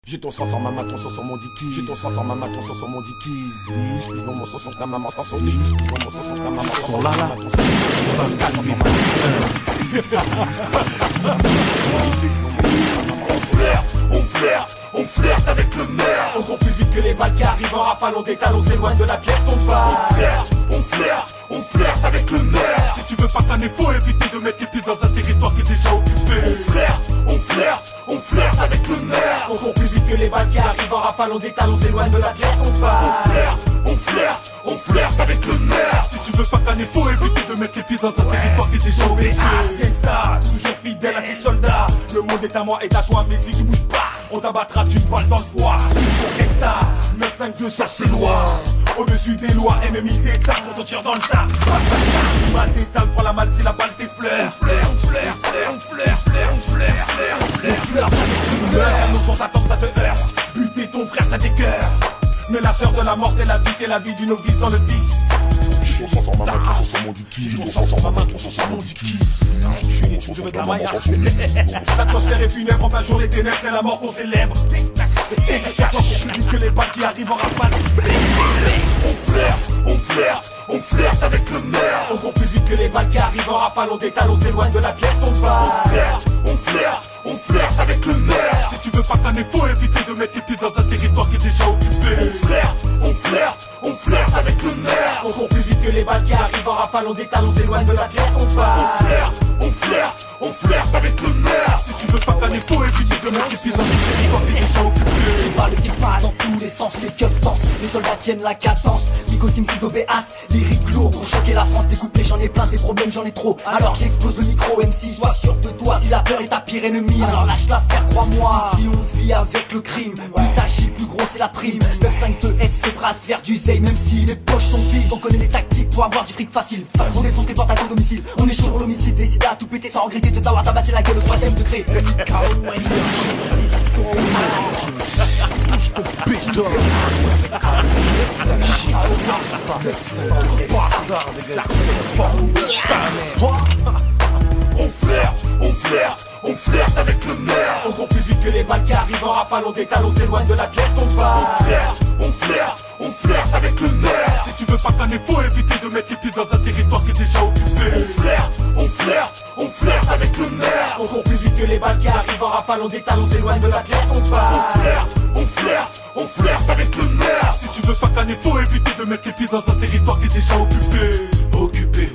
J'ai ton sang sur ma main, ton sang sur mon dickies. J'ai ton sang sur ma main, ton sang sur mon dickies. J'pisse dans mon sang sur ta maman, sans son lit. J'pisse dans mon sang sur ta maman, sans son là. On flirte avec le maire. On court plus vite que les balles qui arrivent en rafale. On détale, on s'éloigne de la pierre, tombe pas. On flirte avec le maire. Si tu veux pas tanner, faut éviter de mettre les pieds dans un territoire qui est déjà occupé. On flirte avec le maire. On court plus vite que les balles qui arrivent en rafale. On détale, on s'éloigne de la pierre, tombe pas. On flirte avec le maire. Si tu veux pas tanner, faut éviter de mettre les pieds dans un territoire qui est déjà occupé. C'est ça, toujours fidèle à ses soldats. Le monde est à moi et à toi, mais si tu bouges pas, on t'abattra d'une balle dans le foie. Toujours gangsta, 952 cherche ses lois. Au-dessus des lois, MMI d'état, quand on tire dans le tas. Tu m'as d'étal, prends la malle si la balle t'effleure. On flaire avec le meurtre. Nos sons t'attendent, ça te heurte. Buter ton frère, ça t'écœure. Mais la sœur de la mort, c'est la vie du novice dans le vice. J'ai ton sang sur ma main, ton sang sur mon dickies. J'ai ton sang sur ma main, ton sang sur mon dickies. Je suis né, je veux de la maille. L'atmosphère est funèbre, enfin jour les ténèbres, c'est la mort qu'on célèbre. C'est encore plus vite que les balles qui arrivent en rafale. On flirte avec le maire. On court plus vite que les balles qui arrivent en rafale. On détale, on s'éloigne de la pierre, tombe pas. On flirte avec le maire. Si tu veux pas tanner, faut éviter de mettre les pieds dans un territoire qui est déjà occupé. On flirte avec le maire. On court plus vite que les balles qui arrivent en rafale. On détale, on s'éloigne de la pierre, tombe pas. On flirte avec le maire. Si tu veux pas tanner, faut éviter de mettre les pieds dans un territoire qui est déjà occupé. Les balles qui partent dans tous les sens, les keufs dansent, les soldats tiennent la cadence. Migos, Kim, Sido, Béas, lyrique lourd pour choquer la France, découper, j'en ai plein, des problèmes, j'en ai trop. Alors j'explose le micro, MC, sois sûr de toi. Si la peur est ta pire ennemie, alors lâche l'affaire, crois-moi. Si on vit avec le crime, plus plus gros c'est la prime. 952 S, c'est brasse vers du zay, même si les poches sont vides. On connaît les tactiques pour avoir du fric facile. Face on défonce les portes à ton domicile. On est chaud sur l'homicide, décidé à tout péter sans regretter de t'avoir tabassé la gueule au 3ème degré. On flirte avec le maire. On court plus vite que les balles qui arrivent en rafale. On détale, on s'éloigne de la pierre, tombe pas. On flirte avec le maire. Si tu veux pas tanner, faut éviter de mettre les pieds dans un territoire qui est déjà occupé. On flirte avec le maire. On court plus vite que les balles qui arrivent en rafale. On détale, on s'éloigne de la pierre, tombe pas. On flirte avec le maire. Si tu veux pas tanner, faut éviter de mettre les pieds dans un territoire qui est déjà occupé.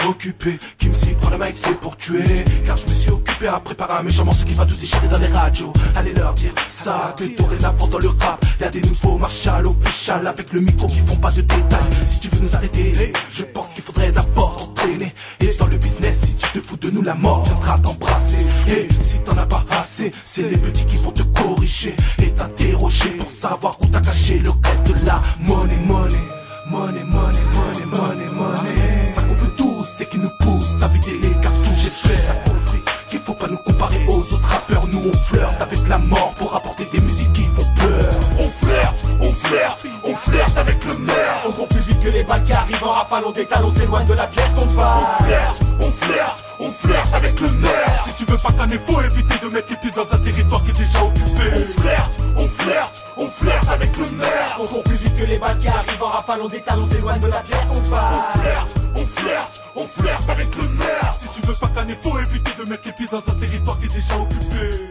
Occupé, qui me s'y prend la mic c'est pour tuer. Car je me suis occupé à préparer un méchant morceau qui va tout déchirer dans les radios. Allez leur dire ça, que dorénavant dans le rap y'a des nouveaux Marshall official avec le micro qui font pas de détails. Si tu veux nous arrêter, je pense qu'il faudrait d'abord t'entraîner. Et dans le business, si tu te fous de nous, la mort viendra t'embrasser. Et si t'en as pas assez, c'est les petits qui vont te corriger et t'interroger pour savoir où t'as caché le reste de la money. Ça qu'on veut tous, c'est qui nous pousse à vider les cartouches. J'espère t'as compris qu'il faut pas nous comparer aux autres rappeurs. Nous on flirte avec la mort pour apporter des musiques qui font peur. On flirte avec le maire. On court plus vite que les balles qui arrivent en rafale. On détale, on s'éloigne de la pierre, tombe pas. On flirte avec le maire. Si tu veux pas tanner, faut éviter de mettre les pieds dans un territoire qui est déjà occupé. On flirte avec le maire. On court plus vite que les balles qui arrivent en rafale. On détale, on s'éloigne de la pierre, tombe pas. On flirte avec le maire. Si tu veux pas tanner, faut éviter de mettre les pieds dans un territoire qui est déjà occupé.